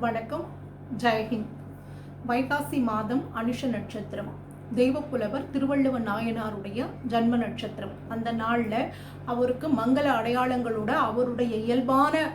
வணக்கம். ஜெயஹிந்த். வைகாசி மாதம் அனுஷ நட்சத்திரம். தெய்வப்புலவர் திருவள்ளுவ நாயனாருடைய ஜன்ம நட்சத்திரம். அந்த நாளில் அவருக்கு மங்கள அடையாளங்களோட அவருடைய இயல்பான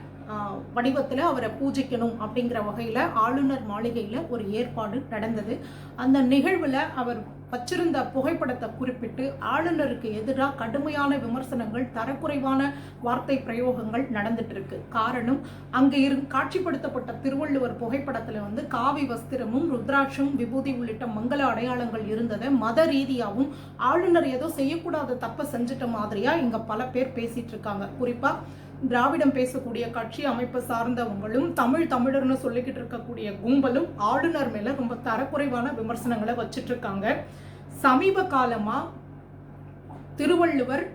வடிவத்தில் அவரை பூஜிக்கணும் அப்படிங்கிற வகையில் ஆளுநர் மாளிகையில் ஒரு ஏற்பாடு நடந்தது. அந்த நிகழ்வில் அவர் வச்சிருந்த புகைப்படத்தை குறிப்பிட்டு ஆளுநருக்கு எதிராக கடுமையான விமர்சனங்கள், தரக்குறைவான வார்த்தை பிரயோகங்கள் நடந்துட்டு இருக்கு. காரணம், அங்கே காட்சிப்படுத்தப்பட்ட திருவள்ளுவர் புகைப்படத்தில் காவி வஸ்திரமும் ருத்ராட்சம் விபூதி உள்ளிட்ட மங்கள அடையாளங்கள் இருந்ததை மத ரீதியாகவும் ஆளுநர் ஏதோ செய்யக்கூடாத தப்பை செஞ்சிட்ட மாதிரியா இங்க பல பேர் பேசிட்டு இருக்காங்க. குறிப்பா திராவிடம் பேசக்கூடிய கட்சி அமைப்பை சார்ந்தவங்களும் தமிழர்னு சொல்லிக்கிட்டு இருக்கக்கூடிய கும்பலும் ஆளுநர் மேல ரொம்ப தரக்குறைவான விமர்சனங்களை வச்சிட்டு இருக்காங்க. சமீப காலமா திருவள்ளுவர்,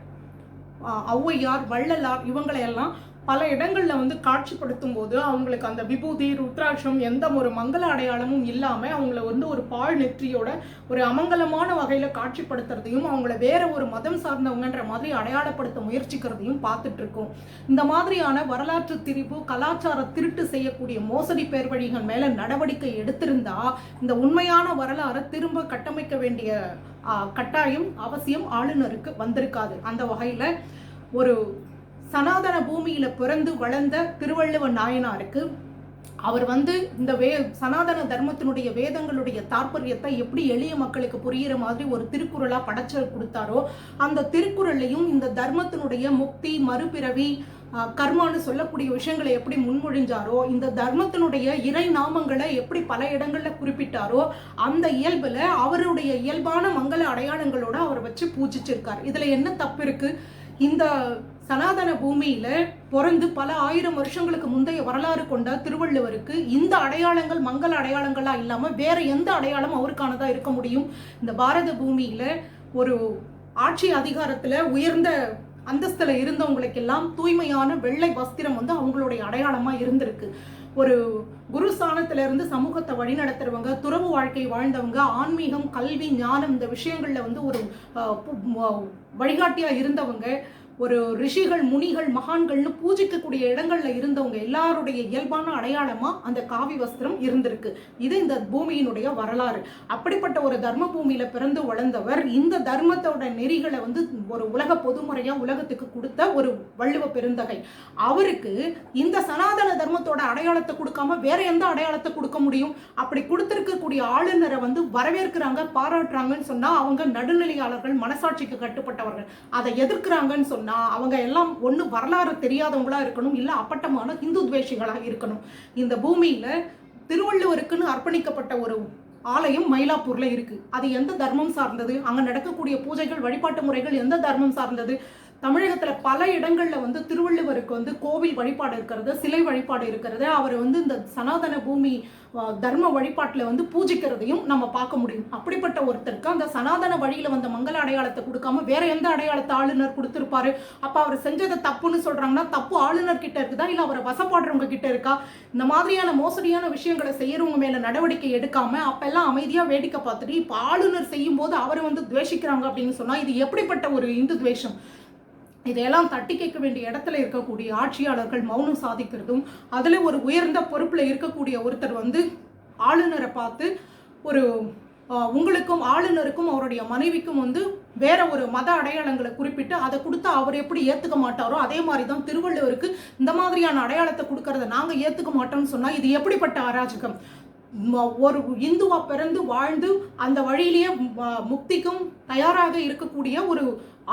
ஔவையார், வள்ளலார் இவங்களையெல்லாம் பல இடங்கள்ல காட்சிப்படுத்தும் போது அவங்களுக்கு அந்த விபூதி ருத்ராட்சம் எந்த ஒரு மங்கள அடையாளமும் இல்லாம அவங்கள ஒரு பால் நெற்றியோட ஒரு அமங்கலமான வகையில காட்சிப்படுத்துறதையும் அவங்கள வேற ஒரு மதம் சார்ந்தவங்கன்ற மாதிரி அடையாளப்படுத்த முயற்சிக்கிறதையும் பார்த்துட்டு இருக்கோம். இந்த மாதிரியான வரலாற்று திரிப்பு, கலாச்சார திருட்டு செய்யக்கூடிய மோசடி பேர் வழிகள் மேல நடவடிக்கை எடுத்திருந்தா இந்த உண்மையான வரலாறை திரும்ப கட்டமைக்க வேண்டிய கட்டாயம், அவசியம் ஆளுநருக்கு வந்திருக்காது. அந்த வகையில ஒரு சனாதன பூமியில பிறந்து வளர்ந்த திருவள்ளுவ நாயனாருக்கு அவர் இந்த சனாதன தர்மத்தினுடைய வேதங்களுடைய தாற்பயத்தை எப்படி எளிய மக்களுக்கு புரிகிற மாதிரி ஒரு திருக்குறளா படைச்சு கொடுத்தாரோ, அந்த திருக்குறளையும் இந்த தர்மத்தினுடைய முக்தி, மறுபிறவி, கர்மான்னு சொல்லக்கூடிய விஷயங்களை எப்படி முன்மொழிஞ்சாரோ, இந்த தர்மத்தினுடைய இறை நாமங்களை எப்படி பல இடங்கள்ல குறிப்பிட்டாரோ, அந்த இயல்புல அவருடைய இயல்பான மங்கள அடையாளங்களோட அவரை வச்சு பூஜிச்சிருக்கார். இதுல என்ன தப்பு இருக்கு? இந்த சனாதன பூமியில பிறந்து பல ஆயிரம் வருஷங்களுக்கு முந்தைய வரலாறு கொண்ட திருவள்ளுவருக்கு இந்த அடையாளங்கள் மங்கள அடையாளங்களா இல்லாம வேற எந்த அடையாளம் அவருக்கானதா இருக்க முடியும்? இந்த பாரத பூமியில ஒரு ஆட்சி அதிகாரத்துல உயர்ந்த அந்தஸ்துல இருந்தவங்களுக்கெல்லாம் தூய்மையான வெள்ளை வஸ்திரம் அவங்களுடைய அடையாளமா இருந்திருக்கு. ஒரு குரு ஸ்தானத்துல இருந்து சமூகத்தை வழிநடத்துறவங்க, துறவு வாழ்க்கை வாழ்ந்தவங்க, ஆன்மீகம், கல்வி, ஞானம் இந்த விஷயங்கள்ல ஒரு வழிகாட்டியா இருந்தவங்க, ஒரு ரிஷிகள், முனிகள், மகான்கள்னு பூஜிக்கக்கூடிய இடங்கள்ல இருந்தவங்க எல்லாருடைய இயல்பான அடையாளமா அந்த காவி வஸ்திரம் இருந்திருக்கு. இது இந்த பூமியினுடைய வரலாறு. அப்படிப்பட்ட ஒரு தர்ம பூமியில பிறந்து வளர்ந்தவர் இந்த தர்மத்தோட நெறிகளை ஒரு உலக பொதுமுறையா உலகத்துக்கு கொடுத்த ஒரு வள்ளுவ பெருந்தகை. அவருக்கு இந்த சனாதன தர்மத்தோட அடையாளத்தை கொடுக்காம வேற எந்த அடையாளத்தை கொடுக்க முடியும்? அப்படி கொடுத்திருக்கக்கூடிய ஆளுநரை வரவேற்கிறாங்க, பாராட்டுறாங்கன்னு சொன்னா அவங்க நடுநிலையாளர்கள், மனசாட்சிக்கு கட்டுப்பட்டவர்கள். அதை எதிர்க்கிறாங்கன்னு சொன்னா அவங்க எல்லாம் ஒண்ணு வரலாறு தெரியாதவங்களா இருக்கணும், இல்ல அப்பட்டமான இந்து துவேஷிகளா இருக்கணும். இந்த பூமியில திருவள்ளுவருக்குன்னு அர்ப்பணிக்கப்பட்ட ஒரு ஆலயம் மயிலாப்பூர்ல இருக்கு. அது எந்த தர்மம் சார்ந்தது? அங்க நடக்கக்கூடிய பூஜைகள், வழிபாட்டு முறைகள் எந்த தர்மம் சார்ந்தது? தமிழகத்துல பல இடங்கள்ல திருவள்ளுவருக்கு கோவில் வழிபாடு இருக்கிறது, சிலை வழிபாடு இருக்கிறது. அவர் இந்த சனாதன பூமி தர்ம வழிபாட்டுல பூஜிக்கிறதையும் நம்ம பார்க்க முடியும். அப்படிப்பட்ட ஒருத்தருக்கு அந்த சனாதன வழியில மங்கள அடையாளத்தை கொடுக்காம வேற எந்த அடையாளத்தை ஆளுநர் கொடுத்திருப்பாரு? அப்ப அவர் செஞ்சதை தப்புன்னு சொல்றாங்கன்னா தப்பு ஆளுநர் கிட்ட இருக்குதா, இல்ல அவரை வசப்பாடுறவங்க கிட்ட இருக்கா? இந்த மாதிரியான மோசடியான விஷயங்களை செய்யறவங்க மேல நடவடிக்கை எடுக்காம அப்பெல்லாம் அமைதியா வேடிக்கை பார்த்துட்டு இப்ப ஆளுநர் செய்யும் போது அவரை துவேஷிக்கிறாங்க அப்படின்னு சொன்னா இது எப்படிப்பட்ட ஒரு இந்து துவேஷம்? இதையெல்லாம் தட்டி கேட்க வேண்டிய இடத்துல இருக்கக்கூடிய ஆட்சியாளர்கள் மௌனம் சாதிக்கிறதும், அதுல ஒரு உயர்ந்த பொறுப்புல இருக்கக்கூடிய ஒருத்தர் ஆளுநரை பார்த்து உங்களுக்கும் ஆளுநருக்கும் அவருடைய மனைவிக்கும் வேற ஒரு மத அடையாளங்களை குறிப்பிட்டு அதை கொடுத்தா அவர் எப்படி ஏத்துக்க மாட்டாரோ அதே மாதிரிதான் திருவள்ளுவருக்கு இந்த மாதிரியான அடையாளத்தை கொடுக்கறத நாங்க ஏத்துக்க மாட்டோம்னு சொன்னா இது எப்படிப்பட்ட அராஜகம்? ஒரு இந்துவா பிறந்து வாழ்ந்து அந்த வழியிலேயே முக்திக்கும் தயாராக இருக்கக்கூடிய ஒரு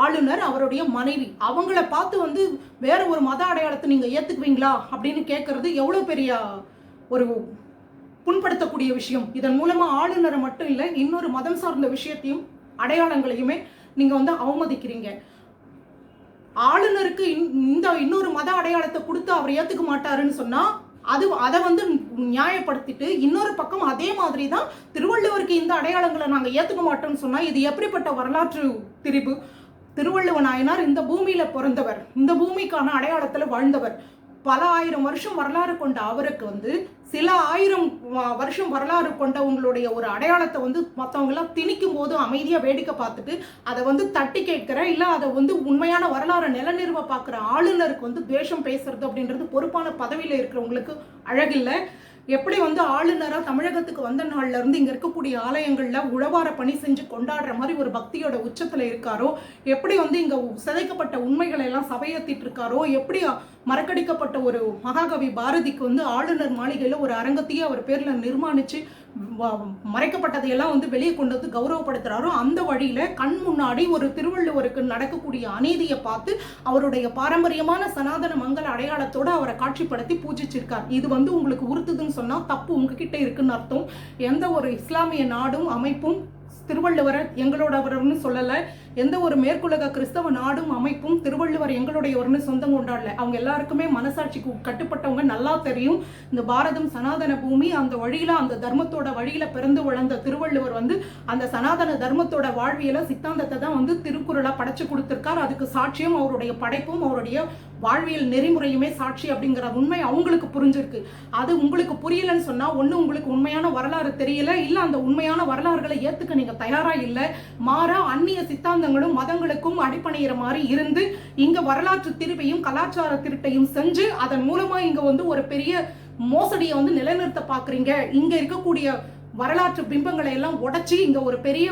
ஆளுநர், அவருடைய மனைவி, அவங்கள பார்த்து வேற ஒரு மத அடையாளத்தை நீங்க ஏத்துக்குவீங்களா அப்படின்னு கேட்கறது எவ்வளவு பெரிய ஒரு புண்படுத்தக்கூடிய விஷயம். இதன் மூலமா ஆளுநரை மட்டும் இல்லை, இன்னொரு மதம் சார்ந்த விஷயத்தையும் அடையாளங்களையுமே நீங்க அவமதிக்கிறீங்க. ஆளுநருக்கு இன்னொரு மத அடையாளத்தை கொடுத்து அவர் ஏத்துக்க மாட்டாருன்னு சொன்னா அதை நியாயப்படுத்திட்டு இன்னொரு பக்கம் அதே மாதிரி தான் திருவள்ளுவருக்கு இந்த அடையாளங்களை நாங்க ஏத்துக்க மாட்டோம்னு சொன்னா இது எப்படிப்பட்ட வரலாற்று திரிபு? திருவள்ளுவ நாயனார் இந்த பூமியில பிறந்தவர், இந்த பூமிக்கான அடையாளத்துல வாழ்ந்தவர். பல ஆயிரம் வருஷம் வரலாறு கொண்ட அவருக்கு சில ஆயிரம் வருஷம் வரலாறு கொண்டவங்களுடைய ஒரு அடையாளத்தை மற்றவங்க எல்லாம் திணிக்கும் போது அமைதியா வேடிக்கை பார்த்துட்டு அதை தட்டி கேட்கிற, இல்ல அதை உண்மையான வரலாறு நிலநிறுவ பார்க்குற ஆளுநருக்கு துவேஷம் பேசுறது அப்படின்றது பொறுப்பான பதவியில இருக்கிறவங்களுக்கு அழகில்லை. எப்படி வந்து ஆளுநரா தமிழகத்துக்கு வந்த நாள்ல இருந்து இங்க இருக்கக்கூடிய ஆலயங்கள்ல உழவார பணி செஞ்சு கொண்டாடுற மாதிரி ஒரு பக்தியோட உச்சத்துல இருக்காரோ, எப்படி வந்து இங்க சிதைக்கப்பட்ட உண்மைகளை எல்லாம் சபையேத்திட்டு இருக்காரோ, எப்படி மறக்கடிக்கப்பட்ட ஒரு மகாகவி பாரதிக்கு வந்து ஆளுநர் மாளிகையில ஒரு அரங்கத்தையே அவர் பேர்ல நிர்மாணிச்சு மறைக்கப்பட்டதையெல்லாம் வந்து வெளியே கொண்டு வந்து கௌரவப்படுத்துறாரோ, அந்த வழியில கண் முன்னாடி ஒரு திருவள்ளுவருக்கு நடக்கக்கூடிய அநீதியை பார்த்து அவருடைய பாரம்பரியமான சனாதன மங்கள அடையாளத்தோட அவரை காட்சிப்படுத்தி பூஜிச்சிருக்கார். இது வந்து உங்களுக்கு உறுத்துதுன்னு சொன்னா தப்பு உங்ககிட்ட இருக்குன்னு அர்த்தம். எந்த ஒரு இஸ்லாமிய நாடும் அமைப்பும் திருவள்ளுவரை எங்களோடவர்னு சொல்லலை. எந்த ஒரு மேற்குலக கிறிஸ்தவ நாடும் அமைப்பும் திருவள்ளுவர் எங்களுடையவர்னு சொந்தம் கொண்டாடல. அவங்க எல்லாருக்குமே மனசாட்சிக்கு கட்டுப்பட்டவங்க, நல்லா தெரியும். இந்த பாரதம் சனாதன பூமி, அந்த வழியில அந்த தர்மத்தோட வழியில பிறந்து வளர்ந்த திருவள்ளுவர் வந்து அந்த சனாதன தர்மத்தோட வாழ்வியல சித்தாந்தத்தை தான் வந்து திருக்குறளா படைச்சு கொடுத்திருக்கார். அதுக்கு சாட்சியம் அவருடைய படைப்பும் அவருடைய வாழ்வியல் நெறிமுறையுமே சாட்சி அப்படிங்கிற உண்மை அவங்களுக்கு புரிஞ்சிருக்கு. அது உங்களுக்கு புரியலன்னு சொன்னா ஒண்ணு உங்களுக்கு உண்மையான வரலாறு தெரியல, இல்ல அந்த உண்மையான வரலாறுகளை ஏத்துக்க நீங்க தயாரா இல்ல. மாறா அந்நிய சித்தாந்தங்களும் மதங்களுக்கும் அடிப்பணிகிற மாதிரி இருந்து இங்க வரலாற்று திருப்பையும் கலாச்சார திருட்டையும் செஞ்சு அதன் மூலமா இங்க வந்து ஒரு பெரிய மோசடியை வந்து நிலைநிறுத்த பாக்குறீங்க. இங்க இருக்கக்கூடிய வரலாற்று பிம்பங்களை எல்லாம் உடைச்சி இங்க ஒரு பெரிய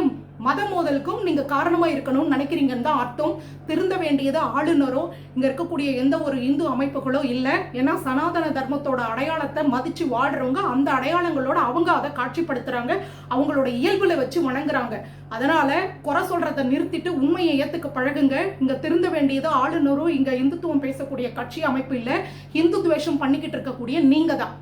மத மோதலுக்கும் நீங்க காரணமா இருக்கணும்னு நினைக்கிறீங்கன்னு தான் அர்த்தம். திருந்த வேண்டியது ஆளுநரோ இங்க இருக்கக்கூடிய எந்த ஒரு இந்து அமைப்புகளோ இல்ல. ஏன்னா சனாதன தர்மத்தோட அடையாளத்தை மதிச்சு வாழ்றவங்க அந்த அடையாளங்களோட அவங்க அதை காட்சிப்படுத்துறாங்க, அவங்களோட இயல்புல வச்சு வணங்குறாங்க. அதனால குறை சொல்றதை நிறுத்திட்டு உண்மையை ஏத்துக்க பழகுங்க. இங்க திருந்த வேண்டியது ஆளுநரோ இங்க இந்துத்துவம் பேசக்கூடிய கட்சி அமைப்பு இல்ல, இந்து துவேஷம் பண்ணிக்கிட்டு இருக்கக்கூடிய நீங்க தான்.